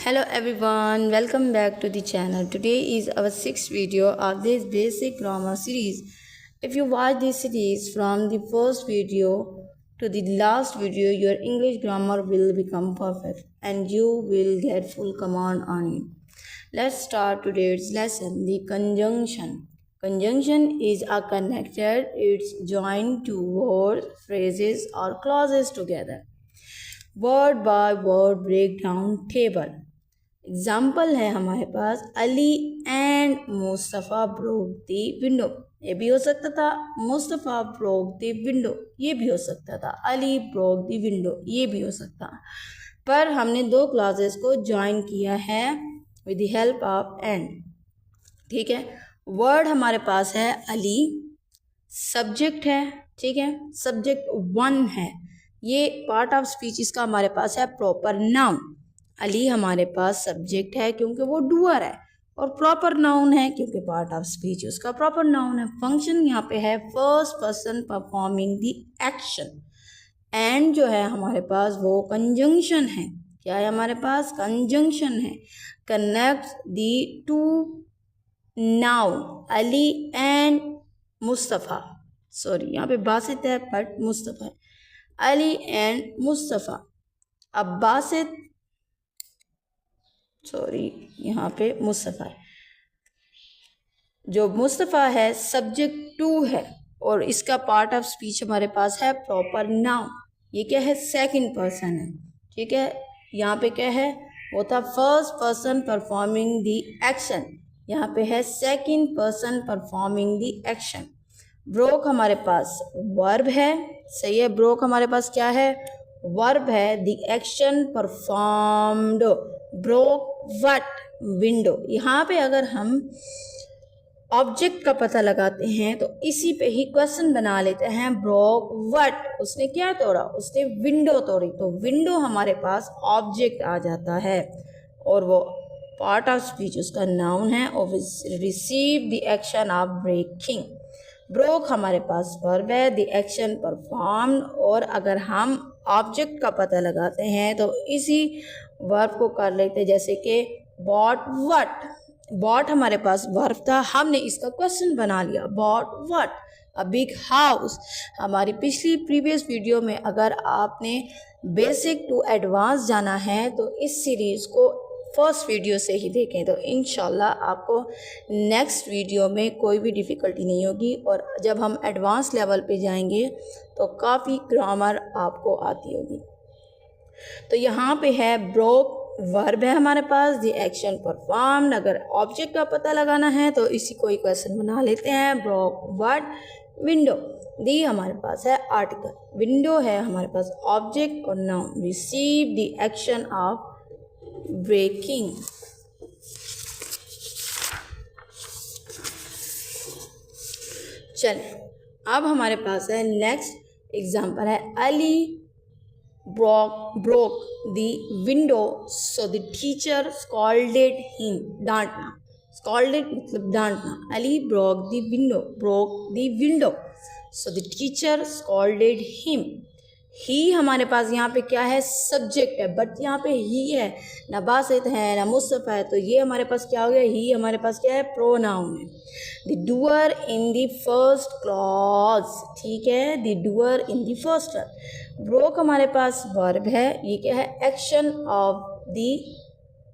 Hello everyone, welcome back to the channel. Today is our sixth video of this basic grammar series. If you watch this series from the first video to the last video, your English grammar will become perfect and you will get full command on it. Let's start today's lesson, the conjunction. Conjunction is a connector, it's joined two words, phrases or clauses together. Word by word breakdown table. Example है हमारे पास Ali and Mustafa broke the window, ये भी हो सकता था। Mustafa broke the window, ये भी हो सकता था। अली ब्रोक दी विंडो, ये भी हो सकता। पर हमने दो क्लॉजेस को ज्वाइन किया है with the help of and. ठीक है, वर्ड हमारे पास है अली, सब्जेक्ट है, ठीक है, सब्जेक्ट वन है। ये पार्ट ऑफ स्पीच इसका हमारे पास है प्रॉपर नाउन। अली हमारे पास सब्जेक्ट है क्योंकि वो डूअर है, और प्रॉपर नाउन है क्योंकि पार्ट ऑफ स्पीच उसका प्रॉपर नाउन है। फंक्शन यहाँ पे है first person performing the action. And जो है हमारे पास वो कंजंक्शन है। क्या है हमारे पास? कंजंक्शन है। Connect the two noun Ali and Mustafa, sorry यहाँ पे बासित है बट मुस्तफ़ा है। अली एंड मुस्तफ़ा। अब बासित, सॉरी यहाँ पे मुस्तफ़ा है। जो मुस्तफ़ा है सब्जेक्ट टू है और इसका पार्ट ऑफ स्पीच हमारे पास है प्रॉपर नाउन। ये क्या है? सेकंड पर्सन है। ठीक है, यहाँ पे क्या है? वो था first person performing the action, यहाँ पे है second person performing the action. Broke हमारे पास वर्ब है, सही है। ब्रोक हमारे पास क्या है? वर्ब है। The action performed, broke what? Window. यहाँ पे अगर हम ऑब्जेक्ट का पता लगाते हैं तो इसी पे ही क्वेश्चन बना लेते हैं। Broke what? उसने क्या तोड़ा? उसने विंडो तोड़ी। तो विंडो हमारे पास ऑब्जेक्ट आ जाता है और वो पार्ट ऑफ स्पीच उसका नाउन है और receive the action of breaking. Broke हमारे पास वर्ब है, द एक्शन परफॉर्म, और अगर हम ऑब्जेक्ट का पता लगाते हैं तो इसी वर्ब को कर लेते हैं, जैसे कि बॉट व्हाट। बॉट हमारे पास वर्ब था, हमने इसका क्वेश्चन बना लिया, but what a big house. हमारी पिछली प्रीवियस वीडियो में अगर आपने बेसिक टू एडवांस जाना है तो इस सीरीज़ को फर्स्ट वीडियो से ही देखें, तो इंशाल्लाह आपको नेक्स्ट वीडियो में कोई भी डिफ़िकल्टी नहीं होगी। और जब हम एडवांस लेवल पे जाएंगे तो काफ़ी ग्रामर आपको आती होगी। तो यहाँ पे है ब्रोक वर्ब है हमारे पास, द एक्शन परफॉर्म्ड। अगर ऑब्जेक्ट का पता लगाना है तो इसी को ही क्वेश्चन बना लेते हैं। Broke what? विंडो। दी हमारे पास है आर्टिकल, विंडो है हमारे पास ऑब्जेक्ट और noun. Receive the action of breaking. चलिए अब हमारे पास है नेक्स्ट एग्जांपल है Ali broke the window so the teacher scolded him। डांटना, scolded मतलब डांटना। Ali broke the window so the teacher scolded him। ही हमारे पास यहाँ पे क्या है? सब्जेक्ट है, बट यहाँ पे ही है, ना बासित है ना मुस्तफ़ा है, तो ये हमारे पास क्या हो गया? ही हमारे पास क्या है? प्रोनाउन है। The doer in the first clause, ठीक है, the doer in the first clause. Broke हमारे पास वर्ब है, ये क्या है? Action of the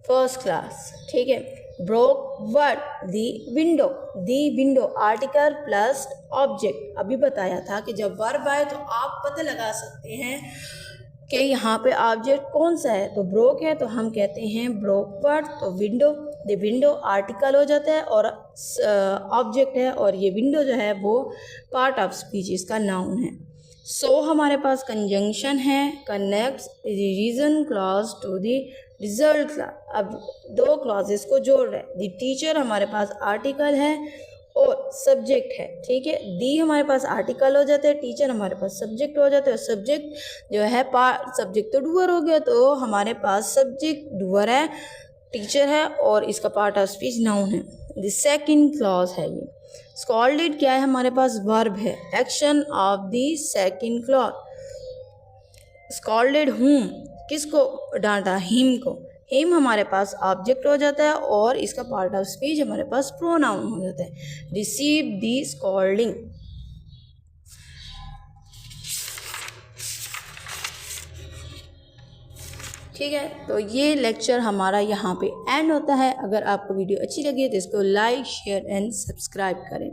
first class, ठीक है। Broke what? The window article plus object. अभी बताया था कि जब वर्ब आए तो आप पता लगा सकते हैं कि यहाँ पे ऑब्जेक्ट कौन सा है। तो ब्रोक है तो हम कहते हैं ब्रोक व्हाट, तो विंडो, द विंडो आर्टिकल हो जाता है और ऑब्जेक्ट है, और ये विंडो जो है वो पार्ट ऑफ स्पीच इसका नाउन है। सो हमारे पास कंजंक्शन है, connects reason clause to the result clause. अब दो क्लॉजेस को जोड़ रहे हैं। द टीचर हमारे पास आर्टिकल है और सब्जेक्ट है, ठीक है। दी हमारे पास आर्टिकल हो जाते हैं, टीचर हमारे पास सब्जेक्ट हो जाते हैं। सब्जेक्ट जो है सब्जेक्ट तो डूअर हो गया, तो हमारे पास सब्जेक्ट डूअर है, टीचर है और इसका पार्ट ऑफ स्पीच नाउन है। द सेकंड क्लॉज है ये। स्कॉल्डेड क्या है? हमारे पास वर्ब है, action of the second clause. Scolded हुम, किसको डांटा? हिम को। हिम हमारे पास ऑब्जेक्ट हो जाता है और इसका पार्ट ऑफ स्पीच हमारे पास प्रोनाउन हो जाता है। Receive the scolding. ठीक है, तो ये लेक्चर हमारा यहाँ पे एंड होता है। अगर आपको वीडियो अच्छी लगी है तो इसको लाइक शेयर एंड सब्सक्राइब करें।